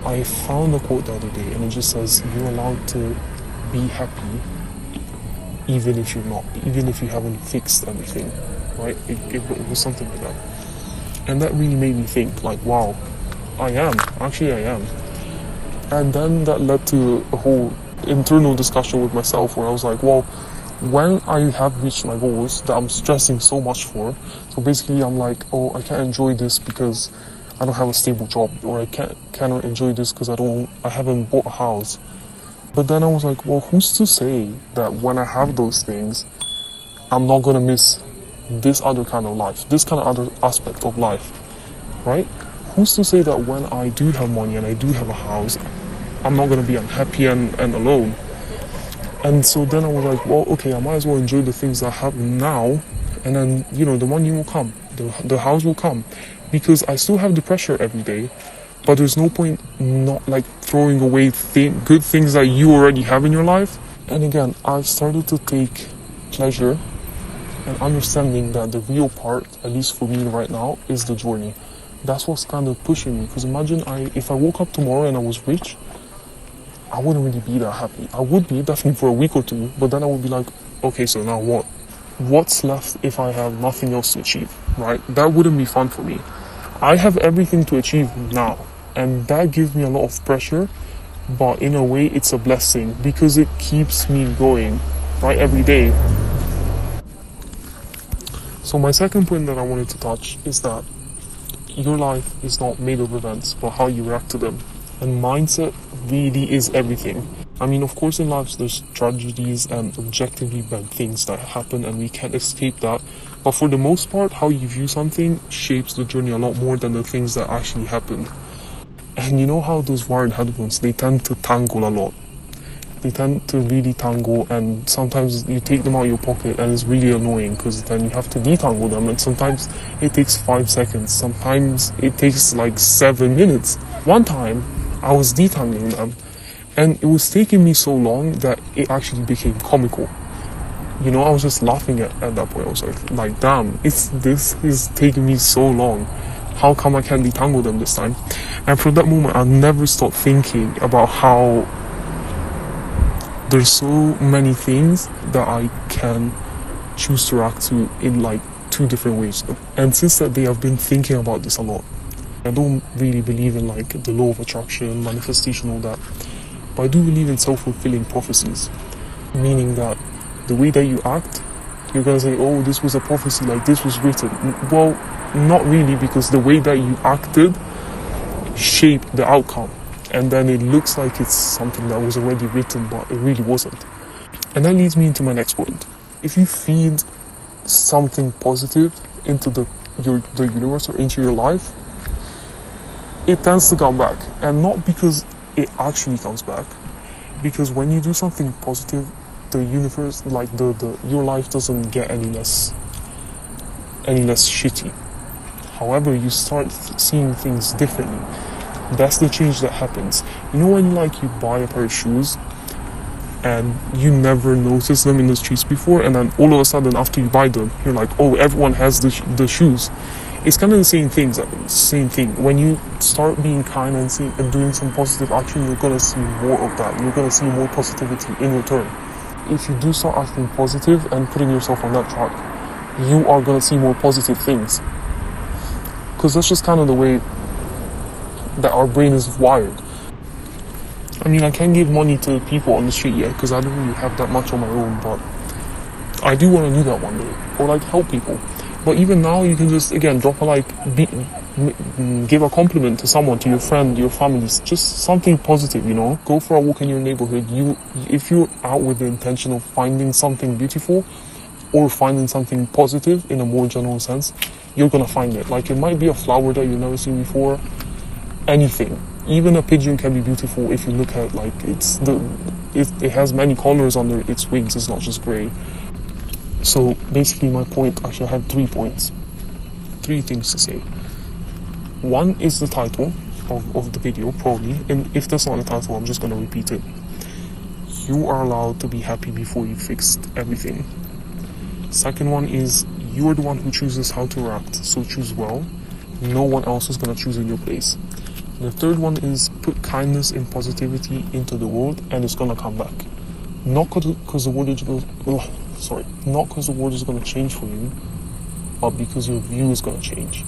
I found a quote the other day, and it just says, you're allowed to be happy even if you haven't fixed everything, right? It was something like that. And that really made me think, like, wow, I am. And then that led to a whole internal discussion with myself where I was like, well, when I have reached my goals that I'm stressing so much for, so basically I'm like, oh, I can't enjoy this because I don't have a stable job, or I cannot enjoy this because I haven't bought a house. But then I was like, well, who's to say that when I have those things, I'm not gonna miss this other kind of life, this kind of other aspect of life, right? Who's to say that when I do have money and I do have a house, I'm not gonna be unhappy and alone? And so then I was like, well, okay, I might as well enjoy the things I have now, and then, the money will come, the house will come, because I still have the pressure every day. But there's no point not like throwing away good things that you already have in your life. And again, I've started to take pleasure and understanding that the real part, at least for me right now, is the journey. That's what's kind of pushing me. Because imagine if I woke up tomorrow and I was rich, I wouldn't really be that happy. I would be definitely for a week or two, but then I would be like, okay, so now what? What's left if I have nothing else to achieve, right? That wouldn't be fun for me. I have everything to achieve now, and that gives me a lot of pressure, but in a way it's a blessing because it keeps me going, right, every day. So my second point that I wanted to touch is that your life is not made of events, but how you react to them. And mindset really is everything. I mean, of course, in life there's tragedies and objectively bad things that happen, and we can't escape that. But for the most part, how you view something shapes the journey a lot more than the things that actually happened. And you know how those wired headphones, they tend to tangle a lot. They tend to really tangle, and sometimes you take them out of your pocket and it's really annoying because then you have to detangle them, and sometimes it takes 5 seconds, sometimes it takes like 7 minutes. One time I was detangling them and it was taking me so long that it actually became comical. I was just laughing at that point. I was like, damn, this is taking me so long. How come I can't detangle them this time? And from that moment, I never stopped thinking about how there's so many things that I can choose to react to in like 2 different ways. And since that day, I've been thinking about this a lot. I don't really believe in like the law of attraction, manifestation, all that. But I do believe in self-fulfilling prophecies, meaning that the way that you act, you're gonna say, oh, this was a prophecy, like this was written. Well, not really, because the way that you acted shaped the outcome, and then it looks like it's something that was already written, but it really wasn't. And that leads me into my next point. If you feed something positive into the universe or into your life, it tends to come back. And not because it actually comes back, because when you do something positive, the universe, like your life doesn't get any less shitty. However, you start seeing things differently. That's the change that happens. When you buy a pair of shoes and you never noticed them in the streets before, and then all of a sudden after you buy them, you're like, oh, everyone has the shoes. It's kind of the same thing. When you start being kind and doing some positive action, you're gonna see more of that. You're gonna see more positivity in return. If you do start acting positive and putting yourself on that track, you are gonna see more positive things. Because that's just kind of the way that our brain is wired. I mean, I can't give money to people on the street yet because I don't really have that much on my own, but I do want to do that one day, or help people. But even now, you can just, again, drop a give a compliment to someone, to your friend, your family, just something positive, Go for a walk in your neighborhood. If you're out with the intention of finding something beautiful or finding something positive in a more general sense, you're gonna find it. It might be a flower that you've never seen before, anything. Even a pigeon can be beautiful if you look at it has many colors under its wings. It's not just gray. So basically my point, actually I have 3 points. 3 things to say. One is the title of the video, probably, and if that's not the title, I'm just going to repeat it. You are allowed to be happy before you fixed everything. Second one is, you are the one who chooses how to react, so choose well. No one else is going to choose in your place. The third one is, put kindness and positivity into the world, and it's gonna come back. Not because the world is not because the world is gonna change for you, but because your view is gonna change.